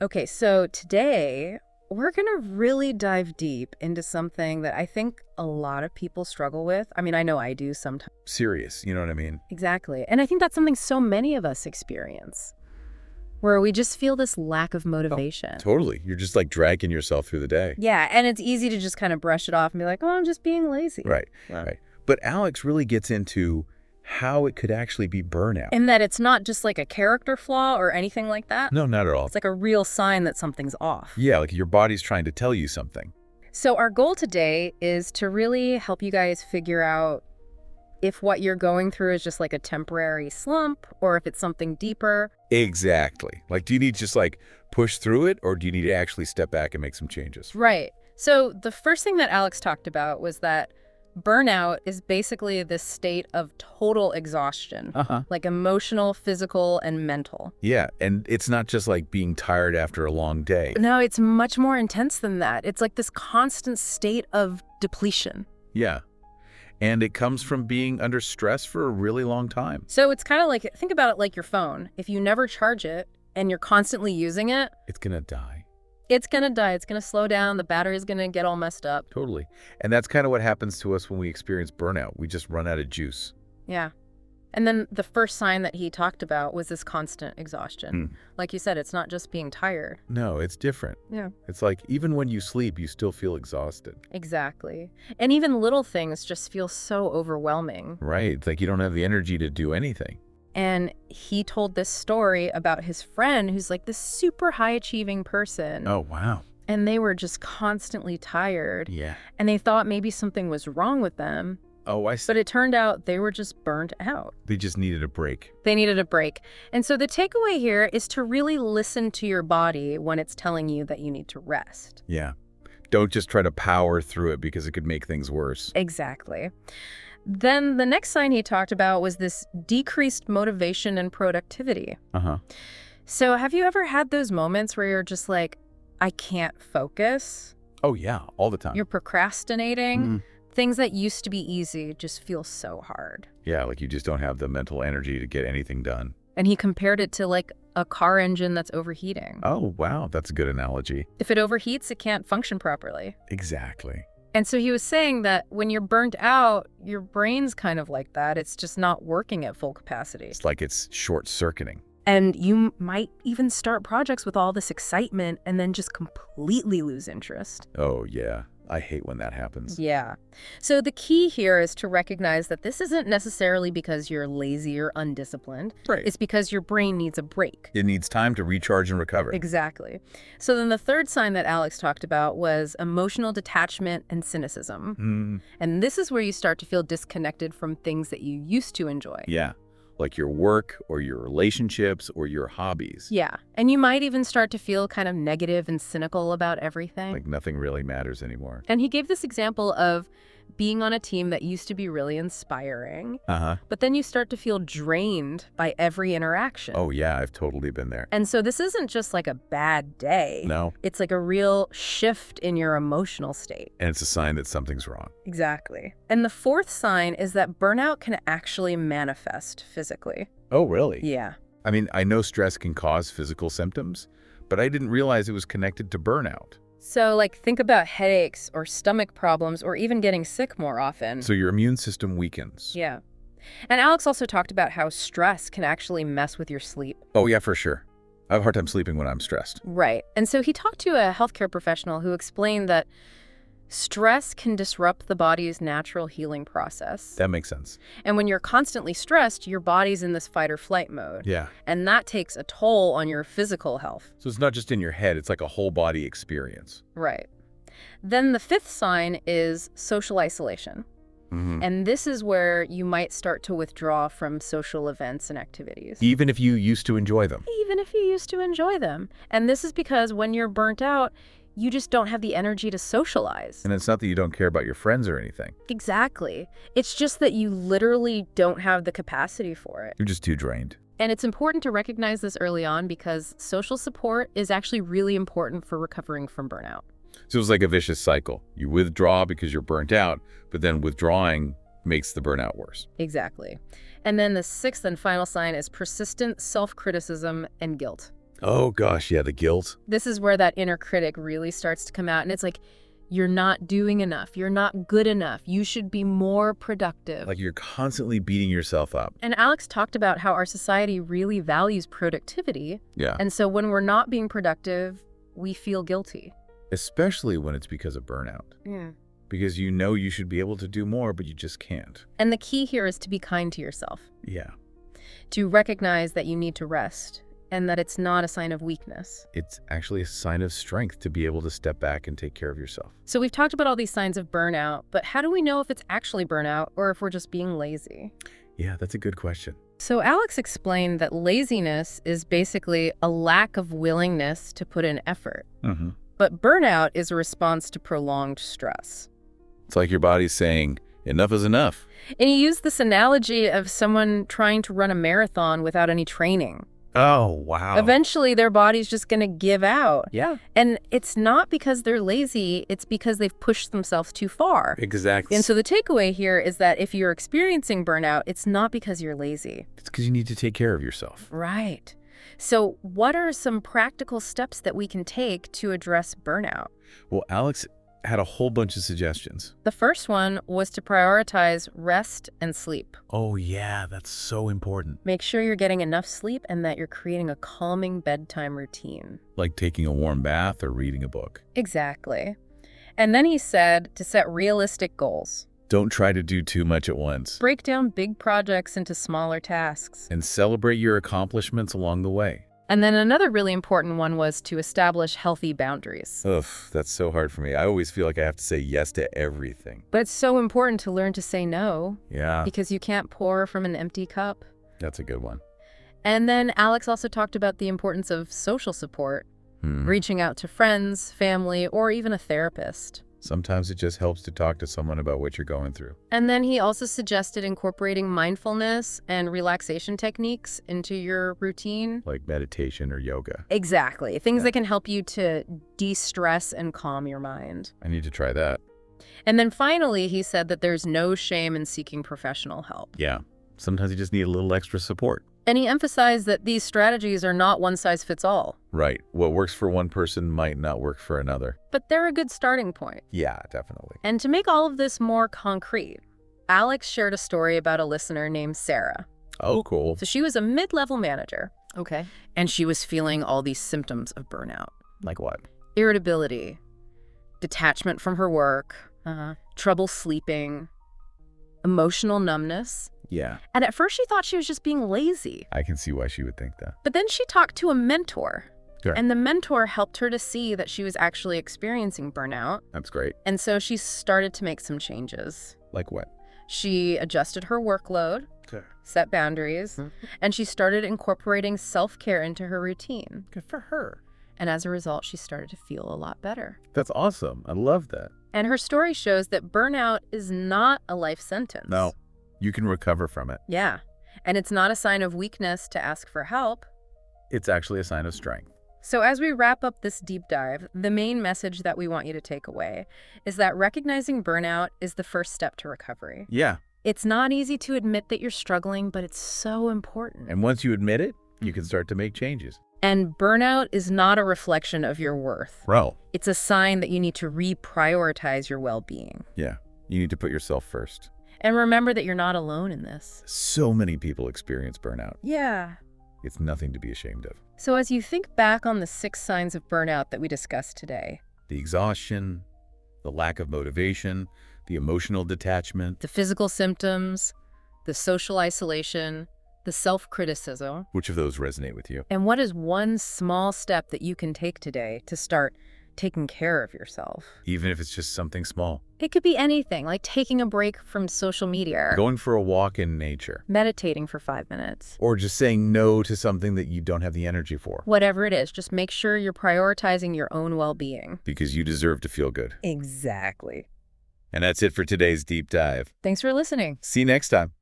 Okay, so today we're going to really dive deep into something that I think a lot of people struggle with. I mean, I know I do sometimes. Serious, you know what I mean? Exactly. And I think that's something so many of us experience, where we just feel this lack of Oh, motivation. totally. You're just like dragging yourself through the day. Yeah, and it's easy to just kind of brush it off and be like, oh, I'm just being lazy. Right, Well, right. But Alex really gets into how it could actually be burnout. and that it's not just like a character flaw or anything like that. No, not at all. It's like a real sign that something's off. Yeah, like your body's trying to tell you something. So our goal today is to really help you guys figure out if what you're going through is just like a temporary slump or if it's something deeper. Exactly. Like, do you need to just like push through it, or do you need to actually step back and make some changes? Right. So the first thing that Alex talked about was that burnout is basically this state of total exhaustion, like emotional, physical, and mental. Yeah, and it's not just like being tired after a long day. No, it's much more intense than that. It's like this constant state of depletion. Yeah. And it comes from being under stress for a really long time. So it's kind of like, think about it like your phone. If you never charge it and you're constantly using it, It's gonna die. it's going to die. It's going to slow down. The battery's going to get all messed up. Totally. And that's kind of what happens to us when we experience burnout. We just run out of juice. Yeah. And then the first sign that he talked about was this constant exhaustion. Like you said, it's not just being tired. No, it's different. Yeah. It's like even when you sleep, you still feel exhausted. Exactly. And even little things just feel so overwhelming. Right. It's like you don't have the energy to do anything. And he told this story about his friend who's like this super high achieving person. Oh, wow. And they were just constantly tired. Yeah. And they thought maybe something was wrong with them. Oh, I see. But it turned out they were just burnt out. They just needed a break. They needed a break. And so the takeaway here is to really listen to your body when it's telling you that you need to rest. Yeah. Don't just try to power through it because it could make things worse. Exactly. Then the next sign he talked about was this decreased motivation and productivity. Uh-huh. So have you ever had those moments where you're just like, I can't focus? Oh, yeah. All the time. You're procrastinating? Mhm. Things that used to be easy just feel so hard. Yeah, like you just don't have the mental energy to get anything done. And he compared it to like a car engine that's overheating. Oh, wow. That's a good analogy. If it overheats, it can't function properly. Exactly. And so he was saying that when you're burnt out, your brain's kind of like that. It's just not working at full capacity. It's like it's short-circuiting. And you might even start projects with all this excitement and then just completely lose interest. Oh, yeah. I hate when that happens. Yeah. So the key here is to recognize that this isn't necessarily because you're lazy or undisciplined. Right. It's because your brain needs a break. It needs time to recharge and recover. Exactly. So then the third sign that Alex talked about was emotional detachment and cynicism. And this is where you start to feel disconnected from things that you used to enjoy. Yeah. Like your work or your relationships or your hobbies. Yeah. And you might even start to feel kind of negative and cynical about everything. Like nothing really matters anymore. And he gave this example of being on a team that used to be really inspiring, Uh-huh. but then you start to feel drained by every interaction. Oh, yeah. I've totally been there. And so this isn't just like a bad day. No. It's like a real shift in your emotional state. And it's a sign that something's wrong. Exactly. And the fourth sign is that burnout can actually manifest physically. Oh, really? Yeah. I mean, I know stress can cause physical symptoms, but I didn't realize it was connected to burnout. So like think about headaches or stomach problems or even getting sick more often. So your immune system weakens. Yeah. And Alex also talked about how stress can actually mess with your sleep. Oh, yeah, for sure. I have a hard time sleeping when I'm stressed. Right. And so he talked to a healthcare professional who explained that stress can disrupt the body's natural healing process. That makes sense. And when you're constantly stressed, your body's in this fight or flight mode. Yeah. And that takes a toll on your physical health. So it's not just in your head, it's like a whole body experience. Right. Then the fifth sign is social isolation. And this is where you might start to withdraw from social events and activities. Even if you used to enjoy them. Even if you used to enjoy them. And this is because when you're burnt out, you just don't have the energy to socialize. And it's not that you don't care about your friends or anything. Exactly. It's just that you literally don't have the capacity for it. You're just too drained. And it's important to recognize this early on because social support is actually really important for recovering from burnout. So it's like a vicious cycle. You withdraw because you're burnt out, but then withdrawing makes the burnout worse. Exactly. And then the sixth and final sign is persistent self-criticism and guilt. Oh, gosh, yeah, the guilt. This is where that inner critic really starts to come out. And it's like, you're not doing enough. You're not good enough. You should be more productive. Like you're constantly beating yourself up. And Alex talked about how our society really values productivity. Yeah. And so when we're not being productive, we feel guilty. Especially when it's because of burnout. Yeah. Because you know you should be able to do more, but you just can't. And the key here is to be kind to yourself. Yeah. To recognize that you need to rest and that it's not a sign of weakness. It's actually a sign of strength to be able to step back and take care of yourself. So we've talked about all these signs of burnout, but how do we know if it's actually burnout or if we're just being lazy? Yeah, that's a good question. So Alex explained that laziness is basically a lack of willingness to put in effort. Mm-hmm. But burnout is a response to prolonged stress. It's like your body's saying, enough is enough. And he used this analogy of someone trying to run a marathon without any training. Oh, wow. Eventually, their body's just going to give out. Yeah. And it's not because they're lazy, it's because they've pushed themselves too far. Exactly. And so the takeaway here is that if you're experiencing burnout, it's not because you're lazy. It's because you need to take care of yourself. Right. So what are some practical steps that we can take to address burnout? Well, Alex had a whole bunch of suggestions. The first one was to prioritize rest and sleep. Oh, yeah, that's so important. Make sure you're getting enough sleep and that you're creating a calming bedtime routine. Like taking a warm bath or reading a book. Exactly. And then he said to set realistic goals. Don't try to do too much at once. Break down big projects into smaller tasks. And celebrate your accomplishments along the way. And then another really important one was to establish healthy boundaries. Ugh, that's so hard for me. I always feel like I have to say yes to everything. But it's so important to learn to say no. Yeah. Because you can't pour from an empty cup. That's a good one. And then Alex also talked about the importance of social support, reaching out to friends, family, or even a therapist. Sometimes it just helps to talk to someone about what you're going through. And then he also suggested incorporating mindfulness and relaxation techniques into your routine. Like meditation or yoga. Exactly. Things that can help you to de-stress and calm your mind. I need to try that. And then finally, he said that there's no shame in seeking professional help. Yeah. Sometimes you just need a little extra support. And he emphasized that these strategies are not one size fits all. Right. What works for one person might not work for another. But they're a good starting point. Yeah, definitely. And to make all of this more concrete, Alex shared a story about a listener named Sarah. Oh, cool. So she was a mid-level manager. Okay. And she was feeling all these symptoms of burnout. Like what? Irritability, detachment from her work, trouble sleeping, emotional numbness. Yeah. And at first she thought she was just being lazy. I can see why she would think that. But then she talked to a mentor. Sure. And the mentor helped her to see that she was actually experiencing burnout. That's great. And so she started to make some changes. Like what? She adjusted her workload, Sure. set boundaries, and she started incorporating self-care into her routine. Good for her. And as a result, she started to feel a lot better. That's awesome. I love that. And her story shows that burnout is not a life sentence. No. You can recover from it. Yeah. And it's not a sign of weakness to ask for help. It's actually a sign of strength. So as we wrap up this deep dive, the main message that we want you to take away is that recognizing burnout is the first step to recovery. Yeah. It's not easy to admit that you're struggling, but it's so important. And once you admit it, you can start to make changes. And burnout is not a reflection of your worth. Bro. It's a sign that you need to reprioritize your well-being. Yeah. You need to put yourself first. And remember that you're not alone in this. So many people experience burnout. Yeah. It's nothing to be ashamed of. So as you think back on the 6 signs of burnout that we discussed today, The exhaustion, the lack of motivation, the emotional detachment, the physical symptoms, the social isolation, the self-criticism, which of those resonate with you? and what is one small step that you can take today to start taking care of yourself? Even if it's just something small. It could be anything, like taking a break from social media, Going for a walk in nature. meditating for 5 minutes. Or just saying no to something that you don't have the energy for. Whatever it is, just make sure you're prioritizing your own well-being. Because you deserve to feel good. Exactly. And that's it for today's deep dive. Thanks for listening. See you next time.